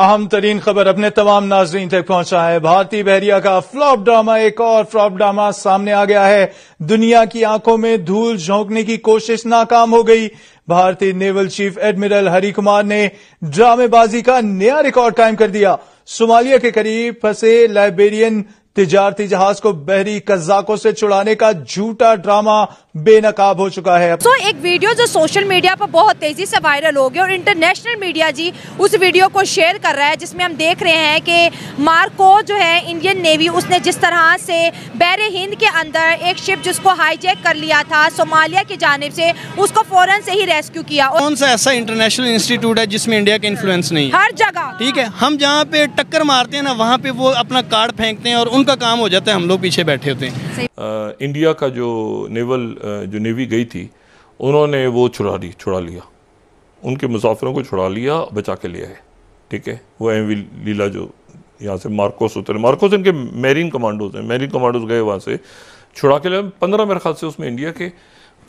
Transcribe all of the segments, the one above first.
अहम तरीन खबर अपने तमाम नाजरीन तक पहुंचा है। भारतीय बहरिया का फ्लॉप ड्रामा, एक और फ्लॉप ड्रामा सामने आ गया है। दुनिया की आंखों में धूल झोंकने की कोशिश नाकाम हो गई। भारतीय naval chief admiral Hari Kumar ने ड्रामेबाजी का नया रिकॉर्ड कायम कर दिया। सोमालिया के करीब फंसे लाइबेरियन तिजारती जहाज को बहरी कज़ाकों से छुड़ाने का झूठा ड्रामा बेनकाब हो चुका है। तो एक वीडियो जो सोशल मीडिया पर बहुत तेजी से वायरल हो गया और इंटरनेशनल मीडिया जी उस वीडियो को शेयर कर रहा है, जिसमें हम देख रहे हैं कि मार्को जो है इंडियन नेवी, उसने जिस तरह से बहरे हिंद के अंदर एक शिप जिसको हाईजैक कर लिया था सोमालिया की जानिब से, उसको फौरन से ही रेस्क्यू किया। कौन सा ऐसा इंटरनेशनल इंस्टीट्यूट है जिसमें इंडिया का इन्फ्लुएंस नहीं है? हर जगह, ठीक है। हम जहाँ पे टक्कर मारते हैं ना, वहाँ पे वो अपना कार्ड फेंकते हैं और उनका काम हो जाता है, हम लोग पीछे बैठे होते हैं। इंडिया का जो नेवी गई थी, उन्होंने वो छुड़ा लिया, उनके मुसाफिरों को छुड़ा लिया, बचा के लिया है। ठीक है, वो एमवी लीला जो यहाँ से मार्कोस उतरे, मार्कोस इनके मैरीन कमांडोज हैं, मैरीन कमांडोज गए वहाँ से छुड़ा के लिया। 15 मेरे ख्याल से उसमें इंडिया के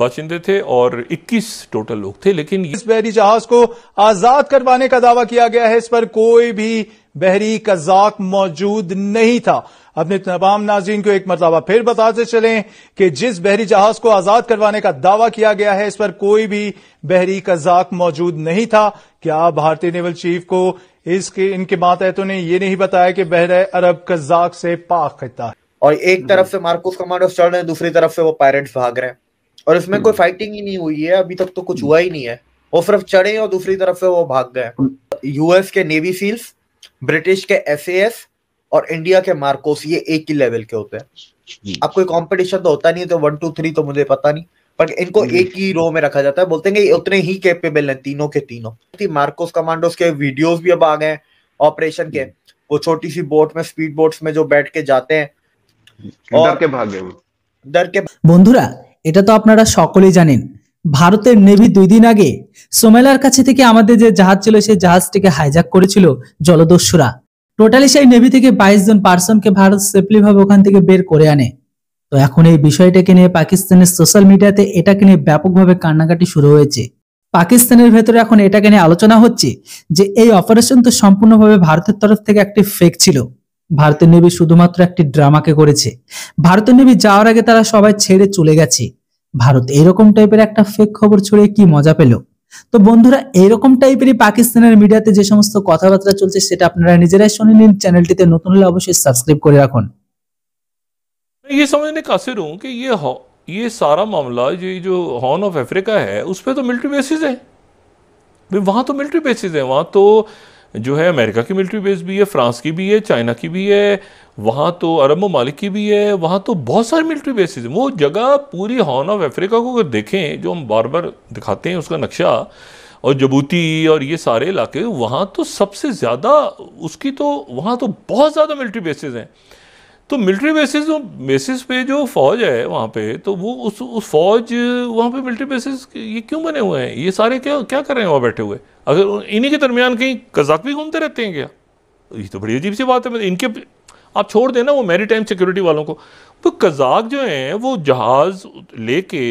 बाशिंदे थे और 21 टोटल लोग थे। लेकिन इस बहरी जहाज को आजाद करवाने का दावा किया गया है। इस पर कोई भी बहरी कज़ाक मौजूद नहीं था। अपने तमाम नाज़रीन को एक मरतबा फिर बताते चलें कि जिस बहरी जहाज को आजाद करवाने का दावा किया गया है, इस पर कोई भी बहरी कज़ाक मौजूद नहीं था। क्या भारतीय नेवल चीफ को इनके मातहतों ने यह नहीं बताया कि बहरे अरब कज़ाक से पाक खिता है? और एक तरफ से मार्कोस कमांडोस चल रहे हैं, दूसरी तरफ से वो पायरेट्स भाग रहे हैं और इसमें कोई फाइटिंग ही नहीं हुई है अभी तक, तो कुछ हुआ ही नहीं है। वो सिर्फ चढ़े और दूसरी तरफ से वो भाग गए। यूएस के नेवी सील्स, ब्रिटिश के एसएएस और इंडिया के मार्कोस, ये एक ही लेवल के होते हैं। अब कोई कंपटीशन तो होता नहीं है, तो 1 2 3 तो मुझे पता नहीं, पर इनको एक ही रो में रखा जाता है। बोलते हैं कि उतने ही कैपेबल हैं तीनों के तीनों। मार्कोस कमांडोस के वीडियोस भी अब आ गए ऑपरेशन के। वो छोटी सी बोट में, स्पीड बोट्स में जो बैठ के जाते हैं और डर के भागे। বন্ধুরা, এটা তো আপনারা সকলেই জানেন, ভারতের নেভি 2 দিন আগে সোমালিয়ার কাছে থেকে আমাদের যে জাহাজ ছিল সেই জাহাজটিকে হাইজ্যাক করেছিল জলদস্যুরা। টোটালি সেই নেভি থেকে 22 জন পার্সনকে ভারত সেফলি ভাবে ওখান থেকে বের করে আনে। তো এখন এই বিষয়টাকে নিয়ে পাকিস্তানের সোশ্যাল মিডিয়াতে এটাকে নিয়ে ব্যাপকভাবে কান্নাকাটি শুরু হয়েছে। পাকিস্তানের ভেতরে এখন এটাকে নিয়ে আলোচনা হচ্ছে যে এই অপারেশন তো সম্পূর্ণভাবে ভারতের তরফ থেকে একটি ফেক ছিল। ভারতের নেভি শুধুমাত্র একটি ড্রামাকে করেছে। ভারতের নেভি যাওয়ার আগে তারা সবাই ছেড়ে চলে গেছে। ভারত এরকম টাইপের একটা ফেক খবর ছড়িয়ে কি মজা পেল? তো বন্ধুরা, এরকম টাইপেরই পাকিস্তানের মিডিয়াতে যে সমস্ত কথাবার্তা চলছে সেটা আপনারা নিজেরাই শুনে নিন। চ্যানেলটিতে নতুন হলে অবশ্যই সাবস্ক্রাইব করে রাখুন। ये समझने कासिर हूं कि ये सारा मामला जो हॉर्न ऑफ अफ्रीका है उस पर तो मिलिट्री बेसिस है। वहाँ तो मिलिट्री बेसिस है, वहाँ तो जो है अमेरिका की मिलिट्री बेस भी है, फ्रांस की भी है, चाइना की भी है, वहाँ तो अरब ममालिक की भी है, वहाँ तो बहुत सारी मिलिट्री बेसिस है। वो जगह पूरी हॉर्न ऑफ अफ्रीका को अगर देखें, जो हम बार बार दिखाते हैं उसका नक्शा, और जबूती और ये सारे इलाके, वहाँ तो सबसे ज़्यादा उसकी तो वहाँ तो बहुत ज़्यादा मिलिट्री बेसिस हैं। तो मिलिट्री बेसिस पे जो फ़ौज है वहाँ पे, तो वो उस फ़ौज वहाँ पे मिलिट्री बेसिस ये क्यों बने हुए हैं? ये सारे क्या कर रहे हैं वहाँ बैठे हुए? अगर इन्हीं के दरमियान कहीं कज़ाक भी घूमते रहते हैं क्या? ये तो बड़ी अजीब सी बात है। इनके आप छोड़ देना वो मैरी टाइम सिक्योरिटी वालों को, तो कज़ाक जो हैं वो जहाज़ लेके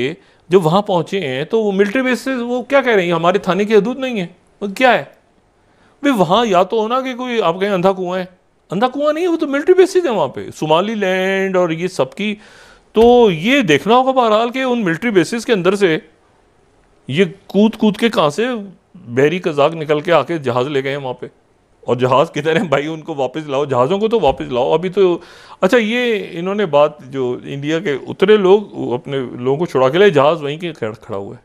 जो वहाँ पहुँचे हैं, तो वो मिलिट्री बेसिस वो क्या कह रहे हैं हमारे थाने की हदूद नहीं है? वो क्या है भाई? वहाँ या तो होना कि कोई आप कहें अंधा कुआं है, अंधा कुआं नहीं है, वो तो मिलिट्री बेसिस है वहाँ पे, सोमाली लैंड और ये सब की। तो ये देखना होगा बहरहाल कि उन मिलिट्री बेसिस के अंदर से ये कूद के कहाँ से बहरी कज़ाक निकल के आके जहाज़ ले गए हैं वहाँ पे, और जहाज़ किधर हैं भाई? उनको वापस लाओ, जहाज़ों को तो वापस लाओ अभी तो। अच्छा, ये इन्होंने बात जो इंडिया के उतरे लोग अपने लोगों को छुड़ा के लिए, जहाज़ वहीं के खड़ा हुआ है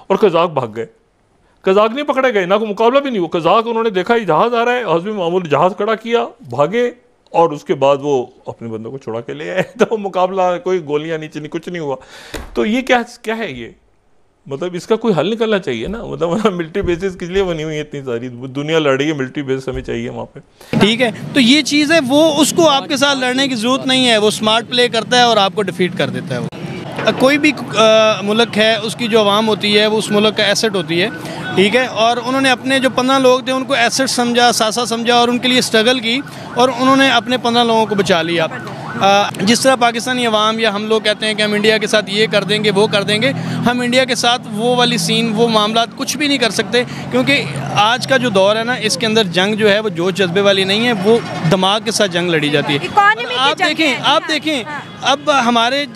और कज़ाक भाग गए। कज़ाक नहीं पकड़े गए, ना कोई मुकाबला भी नहीं हुआ। कज़ाक उन्होंने देखा ये जहाज़ आ रहा है, हस्बी मामूल जहाज़ खड़ा किया, भागे, और उसके बाद वो अपने बंदों को छुड़ा के ले आए। तो मुकाबला, कोई गोलियां नहीं चली, कुछ नहीं हुआ। तो ये क्या है ये? मतलब इसका कोई हल निकलना चाहिए ना। मतलब मिलिट्री बेसिस किस लिए बनी हुई है? इतनी सारी दुनिया लड़ रही है, मिलिट्री बेस हमें चाहिए वहाँ पे। ठीक है, तो ये चीज़ है, वो उसको आपके साथ लड़ने की ज़रूरत नहीं है। वो स्मार्ट प्ले करता है और आपको डिफीट कर देता है। वो कोई भी मुल्क है, उसकी जो आवाम होती है वो उस मुल्क का एसेट होती है। ठीक है, और उन्होंने अपने जो 15 लोग थे उनको एसेट समझा, सासा समझा और उनके लिए स्ट्रगल की, और उन्होंने अपने 15 लोगों को बचा लिया। जिस तरह पाकिस्तानी अवाम या हम लोग कहते हैं कि हम इंडिया के साथ ये कर देंगे वो कर देंगे, हम इंडिया के साथ वो वाली सीन वो मामला कुछ भी नहीं कर सकते, क्योंकि आज का जो दौर है ना, इसके अंदर जंग जो है वो जोश जज्बे वाली नहीं है, वो दिमाग के साथ जंग लड़ी जाती है। आप देखें अब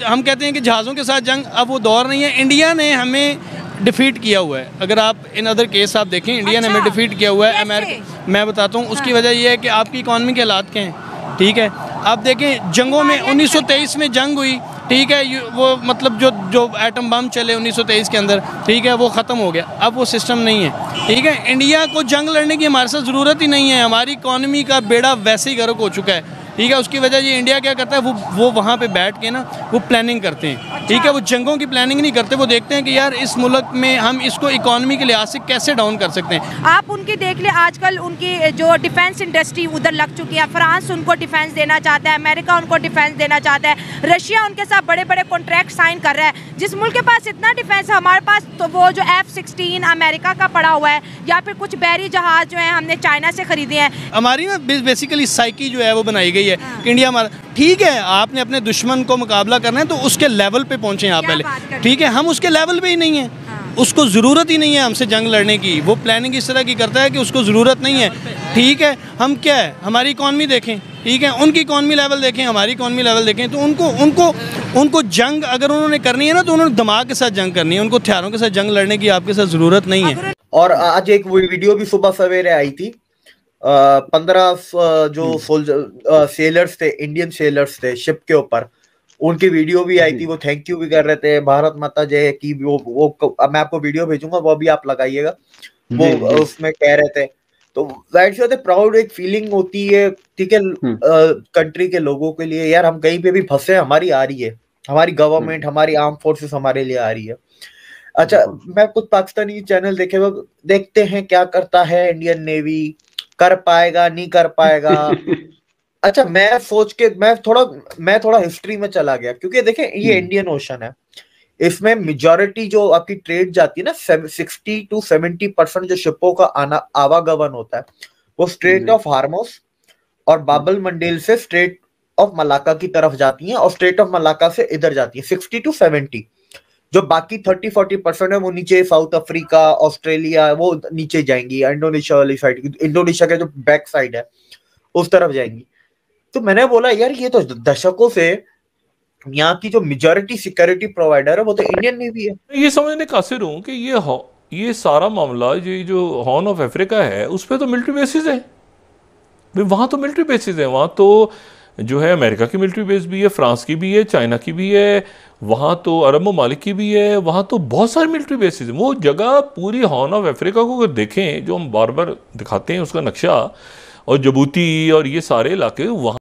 हम कहते हैं कि जहाज़ों के साथ जंग, अब वो दौर नहीं है। इंडिया ने हमें डिफीट किया हुआ है। अगर आप इन अदर केस आप देखें, इंडिया ने हमें डिफीट किया हुआ है। अमेरिका, मैं बताता हूँ उसकी वजह यह है कि आपकी इकॉनमी के हालात क्या हैं, ठीक है। आप देखें जंगों में 1923 में जंग हुई, ठीक है, वो मतलब जो एटम बम चले 1923 के अंदर, ठीक है, वो ख़त्म हो गया। अब वो सिस्टम नहीं है, ठीक है। इंडिया को जंग लड़ने की हमारे साथ ज़रूरत ही नहीं है, हमारी इकॉनमी का बेड़ा वैसे ही गर्क हो चुका है, ठीक है। उसकी वजह ये इंडिया क्या करता है, वो वहाँ पे बैठ के ना वो प्लानिंग करते हैं, ठीक है। वो जंगों की प्लानिंग नहीं करते, वो देखते हैं कि यार इस मुल्क में हम इसको इकॉनमी के लिहाज से कैसे डाउन कर सकते हैं। आप उनकी देख ले, आजकल उनकी जो डिफेंस इंडस्ट्री उधर लग चुकी है। फ्रांस उनको डिफेंस देना चाहता है, अमेरिका उनको डिफेंस देना चाहता है, रशिया उनके साथ बड़े बड़े कॉन्ट्रैक्ट साइन कर रहा है। जिस मुल्क के पास इतना डिफेंस है, हमारे पास तो वो जो F-16 अमेरिका का पड़ा हुआ है, या फिर कुछ बैरी जहाज जो है हमने चाइना से खरीदे हैं। हमारी ना बेसिकली साइकी जो है वो बनाई गई है कि इंडिया हमारा, ठीक है, आपने अपने दुश्मन को मुकाबला करना है तो उसके लेवल पे पहुंचे आप पहले, ठीक है। हम उसके लेवल पे ही नहीं है, उसको ज़रूरत ही नहीं है हमसे जंग लड़ने की। वो प्लानिंग इस तरह की करता है कि उसको ज़रूरत नहीं है, ठीक है। हम क्या है, हमारी इकॉनमी देखें, ठीक है, उनकी इकॉनमी लेवल देखें, हमारी इकॉनमी लेवल देखें, तो उनको जंग अगर उन्होंने करनी है ना, तो उन्होंने दिमाग के साथ जंग करनी है, उनको हथियारों के साथ जंग लड़ने की आपके साथ ज़रूरत नहीं है। और आज एक वीडियो भी सुबह सवेरे आई थी, 15 जो सेलर्स थे, इंडियन सेलर्स थे शिप के ऊपर, उनकी वीडियो भी आई थी। वो थैंक यू भी कर रहे थे, भारत माता जय की। वो मैं आपको वीडियो भेजूंगा, वो भी आप लगाइएगा। वो उसमें कह रहे थे, तो जाहिर सी बात है प्राउड एक फीलिंग होती है, ठीक है, कंट्री के लोगों के लिए। यार हम कहीं पे भी फंसे, हमारी आ रही है, हमारी गवर्नमेंट, हमारी आर्म फोर्सेस हमारे लिए आ रही है। अच्छा, मैं कुछ पाकिस्तानी चैनल देखते हैं क्या करता है इंडियन नेवी, कर पाएगा नहीं कर पाएगा। अच्छा, मैं सोच के मैं थोड़ा हिस्ट्री में चला गया, क्योंकि देखें ये इंडियन ओशन है, इसमें मेजॉरिटी जो आपकी ट्रेड जाती है ना, 60 to 70% जो शिपों का आवागमन होता है वो स्ट्रेट ऑफ हार्मोस और बाबल मंडेल से स्ट्रेट ऑफ मलाका की तरफ जाती हैं, और स्ट्रेट ऑफ मलाका से इधर जाती है 60 to 70। जो बाकी 30-40% है वो नीचे साउथ अफ्रीका, ऑस्ट्रेलिया, वो नीचे जाएंगी, इंडोनेशिया वाली साइड, इंडोनेशिया के जो बैक साइड है उस तरफ जाएंगी। तो मैंने बोला यार ये तो दशकों से यहाँ की जो मेजॉरिटी सिक्योरिटी प्रोवाइडर है वो तो इंडियन नेवी है। ये समझने कासिर हूँ कि ये सारा मामला ये जो हॉर्न ऑफ अफ्रीका है उस पर तो मिलिट्री बेसिस है, वहाँ तो मिलिट्री बेसिस है, वहाँ तो जो है अमेरिका की मिलिट्री बेस भी है, फ्रांस की भी है, चाइना की भी है, वहाँ तो अरब ममालिक की भी है, वहाँ तो बहुत सारी मिलिट्री बेसिस है। वो जगह पूरी हॉर्न ऑफ अफ्रीका को अगर देखें, जो हम बार बार दिखाते हैं उसका नक्शा, और जबूती और ये सारे इलाके, वहाँ